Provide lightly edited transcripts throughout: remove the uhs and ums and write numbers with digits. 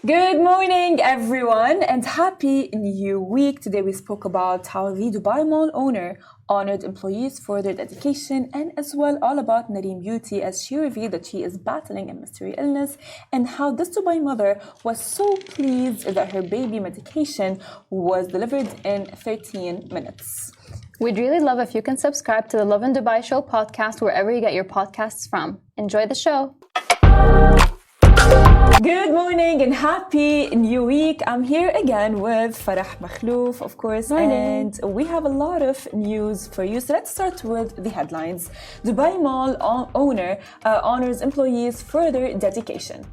Good morning, everyone, and happy new week. Today we spoke about how the Dubai Mall owner honored employees for their dedication, and as well all about Narin Beauty as she revealed that she is battling a mystery illness, and how this Dubai mother was so pleased that her baby medication was delivered in 13 minutes. We'd really love if you can subscribe to the Lovin Dubai Show podcast wherever you get your podcasts from. Enjoy the show. Good morning and happy new week. I'm here again with Farah Makhlouf, of course, and we have a lot of news for you. So let's start with the headlines. Dubai Mall owner honors employees for their dedication.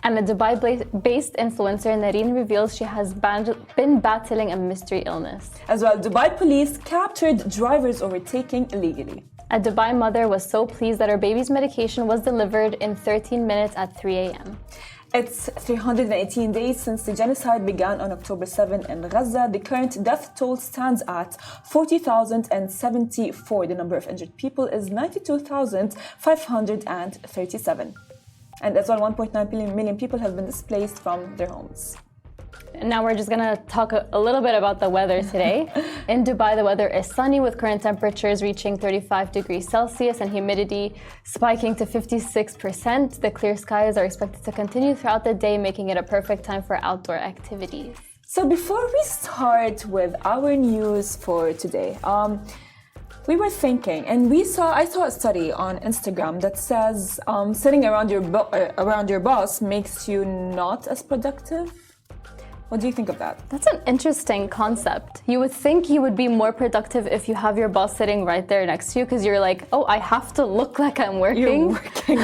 And a Dubai-based influencer, Narin, reveals she has been battling a mystery illness. As well, Dubai police captured drivers overtaking illegally. A Dubai mother was so pleased that her baby's medication was delivered in 13 minutes at 3 a.m. It's 318 days since the genocide began on October 7 in Gaza. The current death toll stands at 40,074. The number of injured people is 92,537. And as well, 1.9 million people have been displaced from their homes. Now we're just going to talk a little bit about the weather today. In Dubai, the weather is sunny with current temperatures reaching 35 degrees Celsius and humidity spiking to 56%. The clear skies are expected to continue throughout the day, making it a perfect time for outdoor activities. So before we start with our news for today, we were thinking, and I saw a study on Instagram that says sitting around your boss makes you not as productive. What do you think of that? That's an interesting concept. You would think you would be more productive if you have your boss sitting right there next to you, because you're like, oh, I have to look like I'm working. You're working.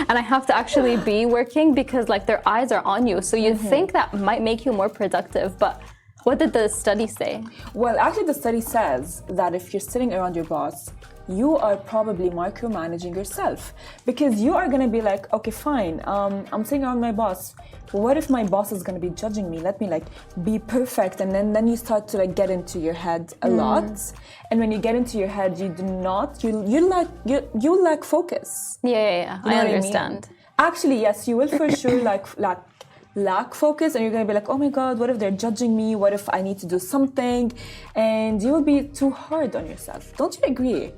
And I have to actually be working because like their eyes are on you. So you'd think that might make you more productive, but what did the study say? Well, actually the study says that if you're sitting around your boss, you are probably micromanaging yourself, because you are going to be like, okay, fine, I'm sitting around my boss. What if my boss is going to be judging me? Let me like be perfect. And then you start to like get into your head a lot. And when you get into your head, you lack focus. Yeah. You know I understand. I mean? Actually, yes, you will for sure lack focus, and you're going to be like, oh my God, what if they're judging me? What if I need to do something? And you will be too hard on yourself. Don't you agree?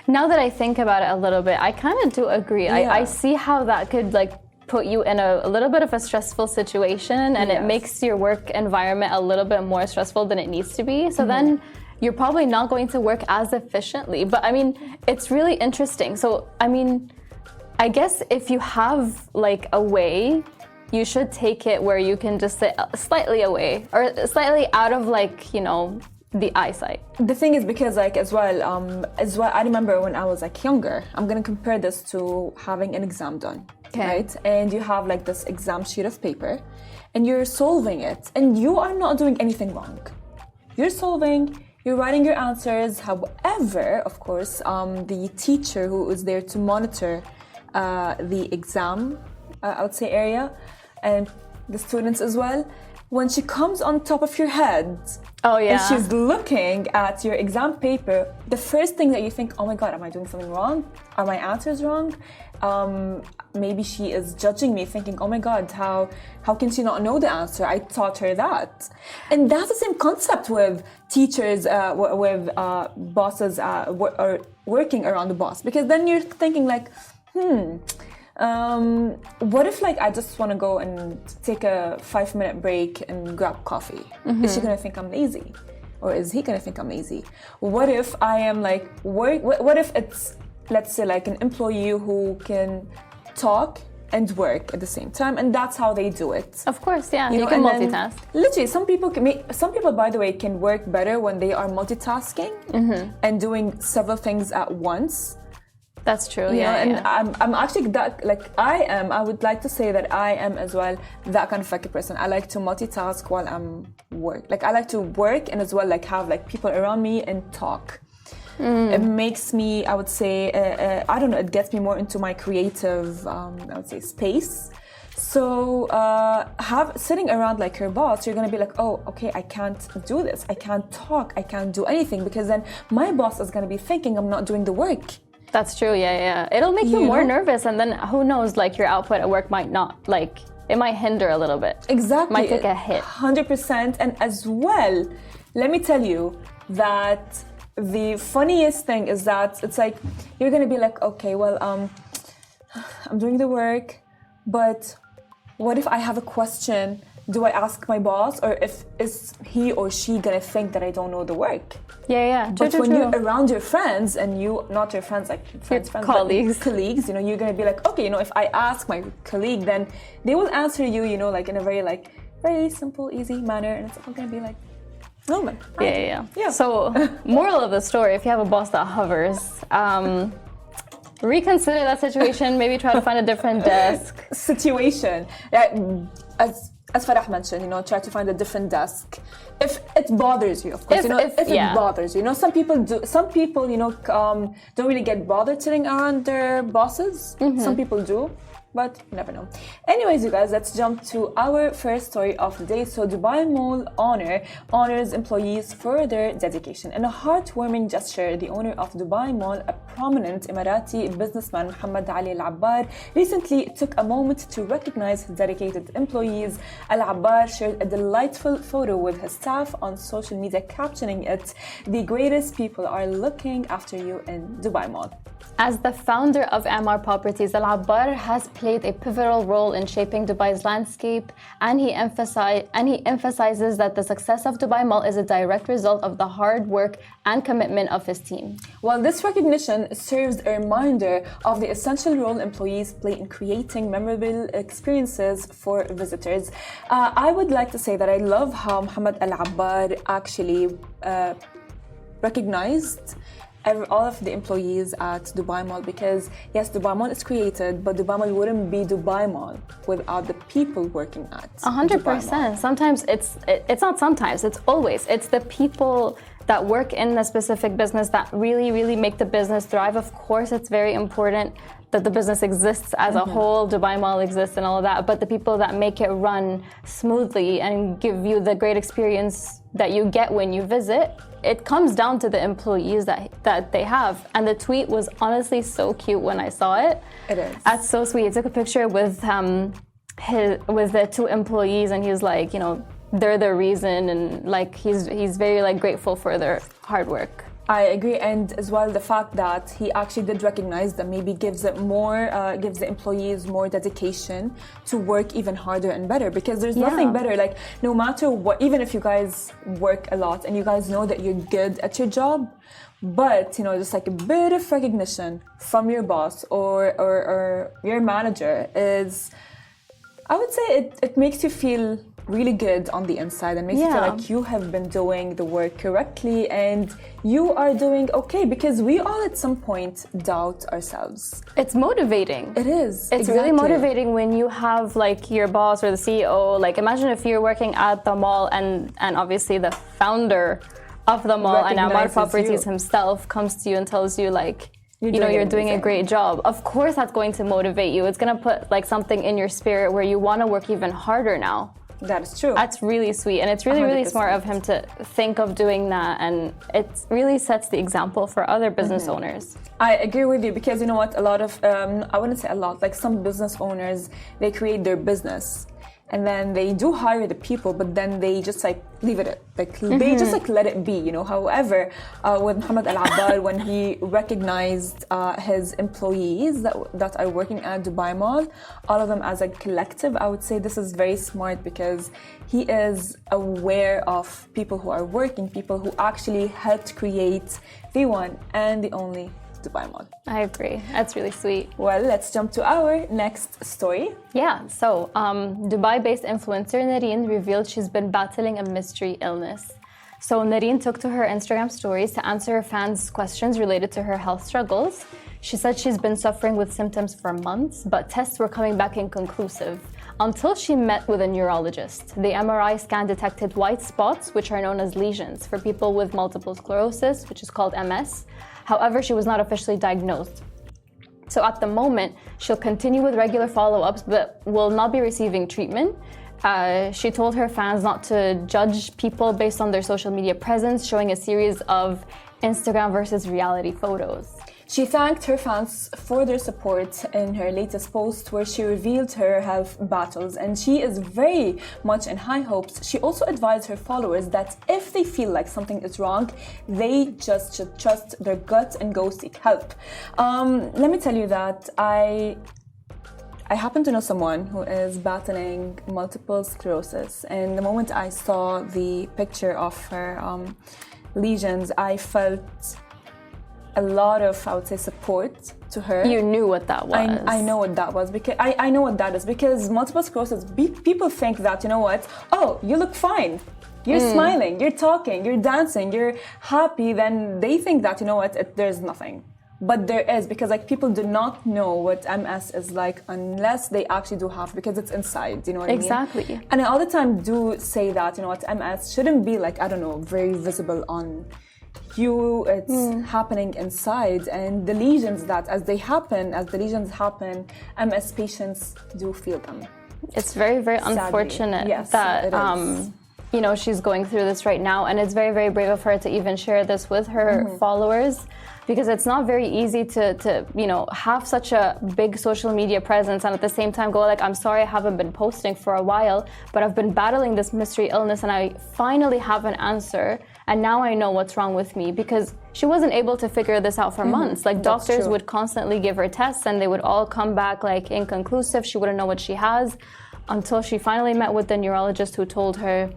Now that I think about it a little bit, I kind of do agree. Yeah. I see how that could like put you in a little bit of a stressful situation, and it makes your work environment a little bit more stressful than it needs to be. So then you're probably not going to work as efficiently. But I mean, it's really interesting. So, I mean, I guess if you have like a way, you should take it where you can just sit slightly away or slightly out of like, you know, the eyesight. The thing is, because like as well, I remember when I was like younger, I'm gonna compare this to having an exam done, right? And you have like this exam sheet of paper, and you're solving it, and you are not doing anything wrong. You're solving, you're writing your answers. However, of course, the teacher who is there to monitor the exam, I would say area, and the students as well, when she comes on top of your head, and she's looking at your exam paper, the first thing that you think, oh my God, am I doing something wrong? Are my answers wrong? Maybe she is judging me, thinking, oh my God, how can she not know the answer? I taught her that. And that's the same concept with teachers, with bosses or working around the boss, because then you're thinking like, what if like I just want to go and take a 5-minute break and grab coffee? Is she gonna think I'm lazy, or is he gonna think I'm lazy? What if I am like what if it's, let's say, like an employee who can talk and work at the same time, and that's how they do it. Of course, yeah, you can multitask. Literally, some people, by the way, can work better when they are multitasking and doing several things at once. That's true, And I'm actually that, like I would like to say that I am as well that kind of like a person. I like to multitask while I'm like I like to work and as well like have like people around me and talk. It makes me, I would say, I don't know, it gets me more into my creative, I would say, space. So sitting around like your boss, you're gonna be like, oh, okay, I can't do this. I can't talk. I can't do anything, because then my boss is gonna be thinking I'm not doing the work. That's true. Yeah. It'll make you more nervous, and then who knows? Like your output at work might not like. It might hinder a little bit. Exactly. Might take a hit. 100%. And as well, let me tell you that the funniest thing is that it's like you're gonna be like, okay, well, I'm doing the work, but what if I have a question? Do I ask my boss, or is he or she gonna think that I don't know the work? Yeah. But when you're around your friends, and not your friends, like friends, colleagues, you're gonna be like, okay, if I ask my colleague, then they will answer you, like in a very simple, easy manner, and it's all gonna be like, no man. Yeah. So, moral of the story: if you have a boss that hovers, reconsider that situation. Maybe try to find a different desk. Situation. As Farah mentioned, try to find a different desk. If it bothers you, of course, if it bothers you. Some people do. Some people, don't really get bothered sitting around their bosses. Some people do, but you never know. Anyways, you guys, let's jump to our first story of the day. So Dubai Mall honors employees for their dedication. In a heartwarming gesture, the owner of Dubai Mall, a prominent Emirati businessman, Muhammad Ali Al-Abbar, recently took a moment to recognize his dedicated employees. Al-Abbar shared a delightful photo with his staff on social media, captioning it, "The greatest people are looking after you in Dubai Mall." As the founder of MR Properties, Al-Abbar has played a pivotal role in shaping Dubai's landscape, and he emphasizes that the success of Dubai Mall is a direct result of the hard work and commitment of his team. Well, this recognition serves a reminder of the essential role employees play in creating memorable experiences for visitors. I would like to say that I love how Muhammad Al-Abbar actually recognized all of the employees at Dubai Mall, because yes, Dubai Mall is created, but Dubai Mall wouldn't be Dubai Mall without the people working at 100%. Sometimes it's not sometimes, it's always. It's the people that work in a specific business that really make the business thrive. Of course, it's very important that the business exists as a whole, Dubai Mall exists and all of that, but the people that make it run smoothly and give you the great experience that you get when you visit, it comes down to the employees that they have. And the tweet was honestly so cute when I saw it. It is. That's so sweet. He took a picture with the two employees, and he was like, they're the reason, and like he's very like grateful for their hard work. I agree, and as well the fact that he actually did recognize that maybe gives the employees more dedication to work even harder and better, because there's nothing better, like no matter what, even if you guys work a lot and you guys know that you're good at your job, but just like a bit of recognition from your boss or your manager is, I would say it makes you feel really good on the inside, and makes you feel like you have been doing the work correctly and you are doing okay, because we all at some point doubt ourselves. It's motivating. It is. It's really motivating when you have like your boss or the CEO. Like imagine if you're working at the mall and obviously the founder of the mall and Amar Properties himself comes to you and tells you like, you're doing a great job. Of course that's going to motivate you. It's going to put like something in your spirit where you want to work even harder now. That is true. That's really sweet, and it's really smart of him to think of doing that, and it really sets the example for other business owners. I agree with you, because you know what, a lot of I wouldn't say a lot, like some business owners, they create their business and then they do hire the people, but then they just like leave it, like they just like let it be, However, with Muhammad Al-Abbar, when he recognized his employees that are working at Dubai Mall, all of them as a collective, I would say this is very smart, because he is aware of people who are working, people who actually helped create the one and the only Dubai Mall. I agree. That's really sweet. Well, let's jump to our next story. Yeah, so Dubai-based influencer Narin revealed she's been battling a mystery illness. So Narin took to her Instagram stories to answer her fans' questions related to her health struggles. She said she's been suffering with symptoms for months, but tests were coming back inconclusive until she met with a neurologist. The MRI scan detected white spots, which are known as lesions, for people with multiple sclerosis, which is called MS. However, she was not officially diagnosed. So at the moment, she'll continue with regular follow-ups, but will not be receiving treatment. She told her fans not to judge people based on their social media presence, showing a series of Instagram versus reality photos. She thanked her fans for their support in her latest post where she revealed her health battles, and she is very much in high hopes. She also advised her followers that if they feel like something is wrong, they just should trust their gut and go seek help. Let me tell you that I happen to know someone who is battling multiple sclerosis, and the moment I saw the picture of her lesions, I felt a lot of, I would say, support to her. You knew what that was. I know what that was because I know what that is because multiple sclerosis, people think that, you know what, oh, you look fine. You're smiling, you're talking, you're dancing, you're happy, then they think that, you know what, there's nothing. But there is, because like people do not know what MS is like unless they actually do have, because it's inside, you know what I mean? Exactly. And I all the time do say that, you know what, MS shouldn't be like, I don't know, very visible on you. It's happening inside, and the lesions that, as the lesions happen, MS patients do feel them. It's very, very Sadly. Unfortunate Yes, that it is. you know, she's going through this right now, and it's very, very brave of her to even share this with her followers, because it's not very easy to you know, have such a big social media presence and at the same time go like, I'm sorry I haven't been posting for a while, but I've been battling this mystery illness and I finally have an answer, and now I know what's wrong with me, because she wasn't able to figure this out for months. Like doctors would constantly give her tests and they would all come back like inconclusive. She wouldn't know what she has until she finally met with the neurologist who told her,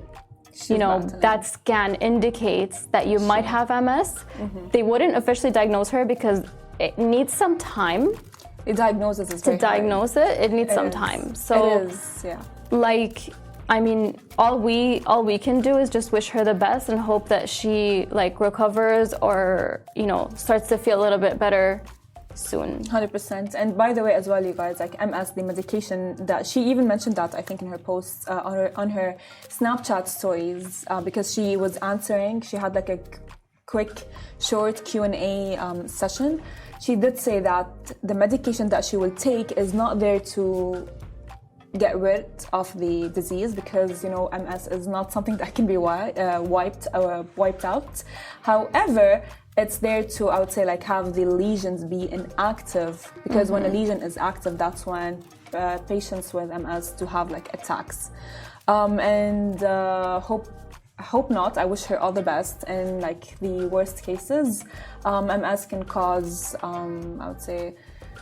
you know, that scan indicates that you might have MS. They wouldn't officially diagnose her because it needs some time. The diagnosis is to diagnose it. It needs some time. So it is, yeah. Like, I mean, all we can do is just wish her the best and hope that she like recovers or, you know, starts to feel a little bit better soon. 100%. And by the way, as well, you guys, like MS, the medication that she even mentioned that I think in her posts on her Snapchat stories, because she was answering. She had like a quick, short Q&A session. She did say that the medication that she will take is not there to get rid of the disease, because, you know, MS is not something that can be wiped out. However, it's there to, I would say, like have the lesions be inactive, because when a lesion is active, that's when patients with MS do have like attacks. Hope not. I wish her all the best. In like the worst cases, MS can cause, I would say,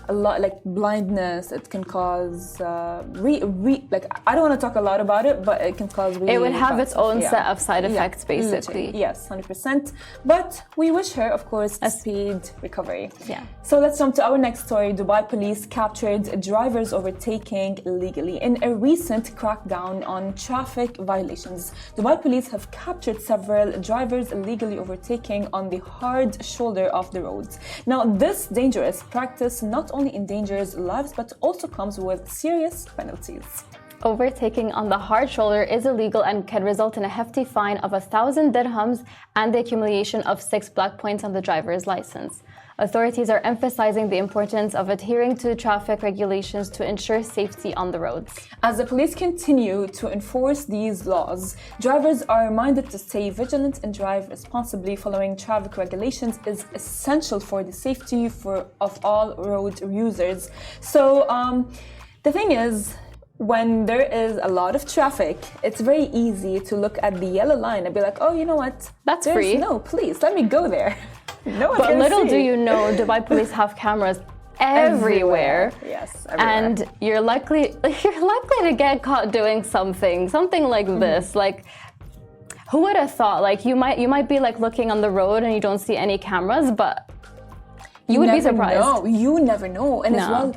a lot like blindness. It can cause like I don't want to talk a lot about it, but it can cause it would have its own set of side effects, basically. Literally. Yes, 100%. But we wish her, of course, a speed recovery. Yeah. So let's jump to our next story. Dubai police captured drivers overtaking illegally. In a recent crackdown on traffic violations, Dubai police have captured several drivers illegally overtaking on the hard shoulder of the roads. Now, this dangerous practice not only endangers lives but also comes with serious penalties. Overtaking on the hard shoulder is illegal and can result in a hefty fine of 1,000 dirhams and the accumulation of 6 black points on the driver's license. Authorities are emphasizing the importance of adhering to traffic regulations to ensure safety on the roads. As the police continue to enforce these laws, drivers are reminded to stay vigilant and drive responsibly. Following traffic regulations is essential for the safety of all road users. So the thing is, when there is a lot of traffic, it's very easy to look at the yellow line and be like, oh, you know what? That's free. No, please, let me go there. No one's but little see. Do you know, Dubai police have cameras everywhere. Yes, everywhere. And you're likely to get caught doing something like this. Like, who would have thought? Like, you might be like looking on the road and you don't see any cameras, but you would be surprised. No, you never know. And as well,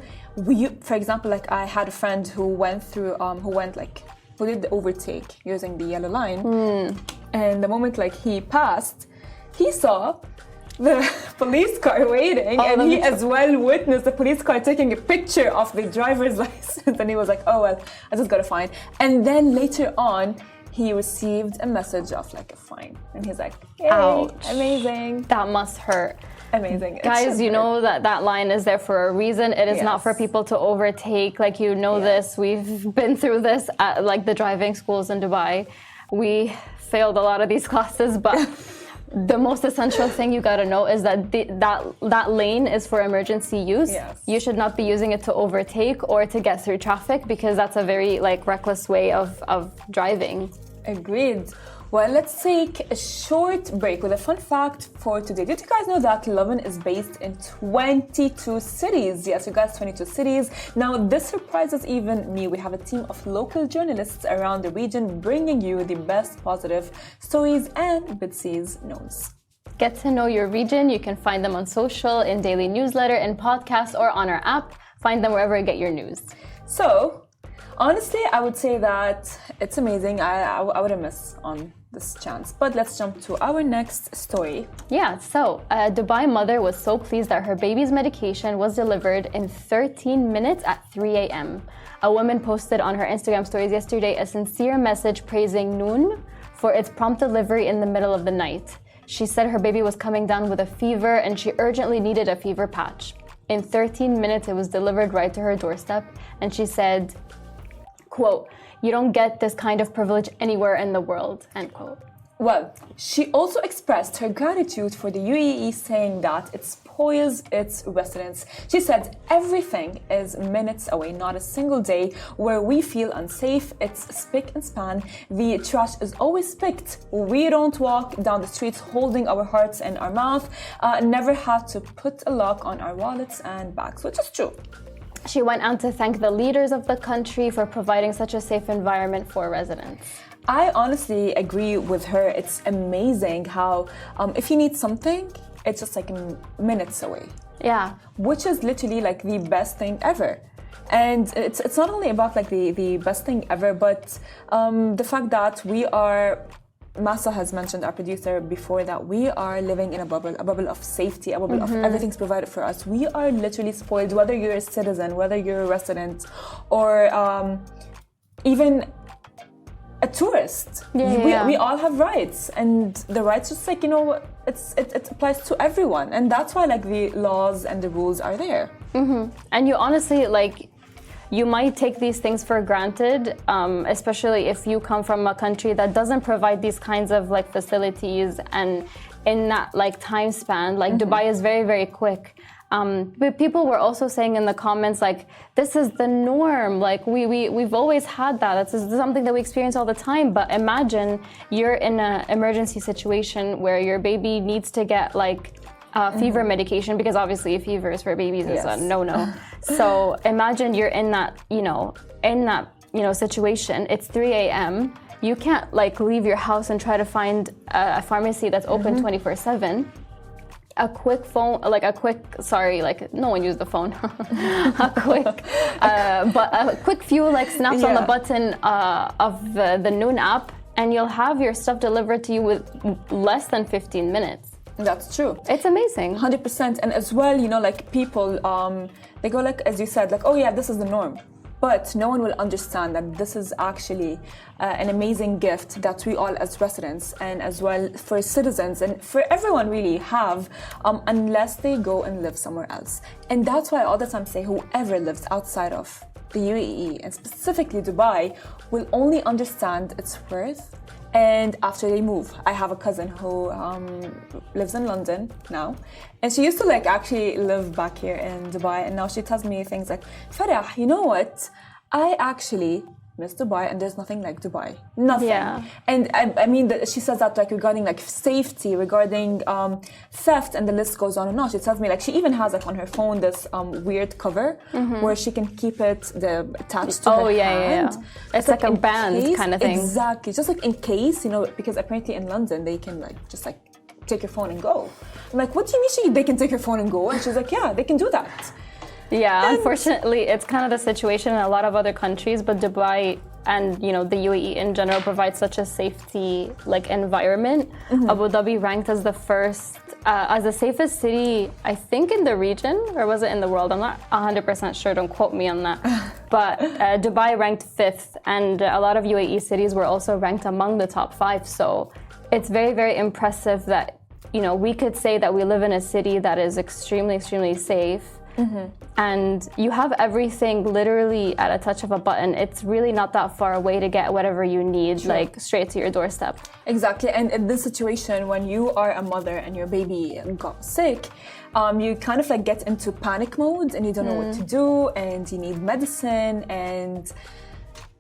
for example, like I had a friend who who did the overtake using the yellow line, and the moment like he passed, he saw the police car waiting, and he as well witnessed the police car taking a picture of the driver's license, and he was like, oh well, I just got a fine. And then later on, he received a message of like a fine, and he's like, hey, ouch, amazing. That must hurt. Amazing. Guys, you know that line is there for a reason. It is not for people to overtake. Like, you know this. We've been through this at like the driving schools in Dubai. We failed a lot of these classes, but the most essential thing you got to know is that that lane is for emergency use. Yes. You should not be using it to overtake or to get through traffic, because that's a very like reckless way of driving. Agreed. Well, let's take a short break with a fun fact for today. Did you guys know that Lovin is based in 22 cities? Yes, you guys, 22 cities. Now, this surprises even me. We have a team of local journalists around the region bringing you the best positive stories and Bitsi's news. Get to know your region. You can find them on social, in daily newsletter, in podcasts, or on our app. Find them wherever you get your news. So, honestly, I would say that it's amazing. I wouldn't miss on this chance. But let's jump to our next story. Yeah, so a Dubai mother was so pleased that her baby's medication was delivered in 13 minutes at 3 a.m. A woman posted on her Instagram stories yesterday a sincere message praising Noon for its prompt delivery in the middle of the night. She said her baby was coming down with a fever and she urgently needed a fever patch. In 13 minutes, it was delivered right to her doorstep, and she said, quote, "You don't get this kind of privilege anywhere in the world," end quote. Well, she also expressed her gratitude for the UAE, saying that it spoils its residents. She said, "Everything is minutes away, not a single day where we feel unsafe. It's spick and span. The trash is always picked. We don't walk down the streets holding our hearts in our mouth. Never had to put a lock on our wallets and bags," which is true. She went on to thank the leaders of the country for providing such a safe environment for residents. I honestly agree with her. It's amazing how if you need something, it's just like minutes away. Yeah. Which is literally like the best thing ever. And it's not only about like the best thing ever, but the fact that we are, Masa has mentioned, our producer, before, that we are living in a bubble of safety, a bubble of everything's provided for us. We are literally spoiled, whether you're a citizen, whether you're a resident, or even a tourist. We all have rights, and the rights, just like, it applies to everyone, and that's why like the laws and the rules are there. And you honestly, like, you might take these things for granted, especially if you come from a country that doesn't provide these kinds of like facilities, and in that like time span, like Dubai is very, very quick. But people were also saying in the comments, like, this is the norm. Like, we've always had that. That's something that we experience all the time. But imagine you're in an emergency situation where your baby needs to get like fever medication, because obviously fevers for babies is a no-no. So imagine you're in that, situation. It's 3 a.m. You can't like leave your house and try to find a pharmacy that's open 24/7. No one used the phone. a quick few like snaps on the button of the Noon app, and you'll have your stuff delivered to you with less than 15 minutes. That's true. It's amazing. 100%. And as well, like people, they go like, as you said, like, oh yeah, this is the norm. But no one will understand that this is actually an amazing gift that we all as residents, and as well for citizens and for everyone really have, unless they go and live somewhere else. And that's why I all the time say whoever lives outside of the UAE, and specifically Dubai, will only understand its worth and after they move. I have a cousin who lives in London now, and she used to like actually live back here in Dubai, and now she tells me things like, Farah, you know what, I actually miss Dubai, and there's nothing like Dubai. Nothing. Yeah. And I mean, she says that like regarding like safety, regarding theft, and the list goes on and on. She tells me like she even has like on her phone this weird cover where she can keep it attached to her hand. It's like a band kind of thing. Exactly. Just like in case, because apparently in London they can like just like take your phone and go. I'm like, what do you mean they can take your phone and go? And she's like, yeah, they can do that. Yeah, unfortunately, it's kind of the situation in a lot of other countries, but Dubai and the UAE in general provides such a safety like environment. Abu Dhabi ranked as the first, as the safest city, I think in the region, or was it in the world? I'm not 100% sure. Don't quote me on that. But Dubai ranked 5th, and a lot of UAE cities were also ranked among the top 5. So it's very, very impressive that we could say that we live in a city that is extremely, extremely safe. and you have everything literally at a touch of a button. It's really not that far away to get whatever you need, like straight to your doorstep. Exactly. And in this situation, when you are a mother and your baby got sick, you kind of like get into panic mode and you don't know what to do, and you need medicine, and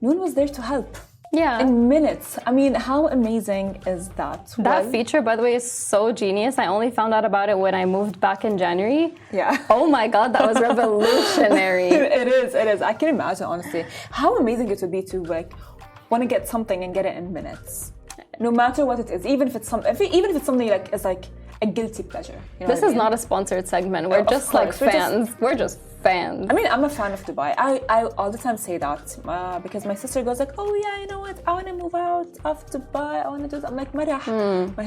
no one was there to help. Yeah. In minutes. I mean, how amazing is that? That feature, by the way, is so genius. I only found out about it when I moved back in January. Yeah. Oh my God, that was revolutionary. It is. I can imagine, honestly, how amazing it would be to like want to get something and get it in minutes. No matter what it is, even if it's something like is like a guilty pleasure. You know this is not a sponsored segment. We're just like fans. We're just fans. I mean, I'm a fan of Dubai. I all the time say that because my sister goes like, oh yeah, you know what? I want to move out of Dubai. I want to do this. I'm like, Marah.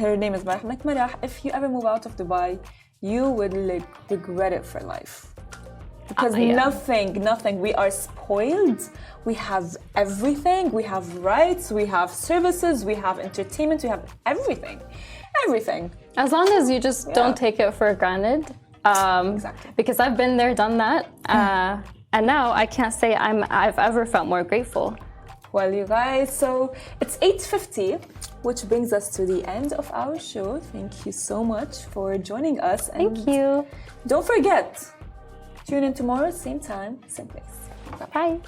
Her name is Marah. I'm like, Marah, if you ever move out of Dubai, you would like regret it for life. Because nothing. We are spoiled. We have everything. We have rights. We have services. We have entertainment. We have everything. Everything. As long as you just don't take it for granted. Exactly. Because I've been there, done that. And now I can't say I've ever felt more grateful. Well, you guys, so it's 8:50, which brings us to the end of our show. Thank you so much for joining us. Thank you. Don't forget, tune in tomorrow, same time, same place. Bye.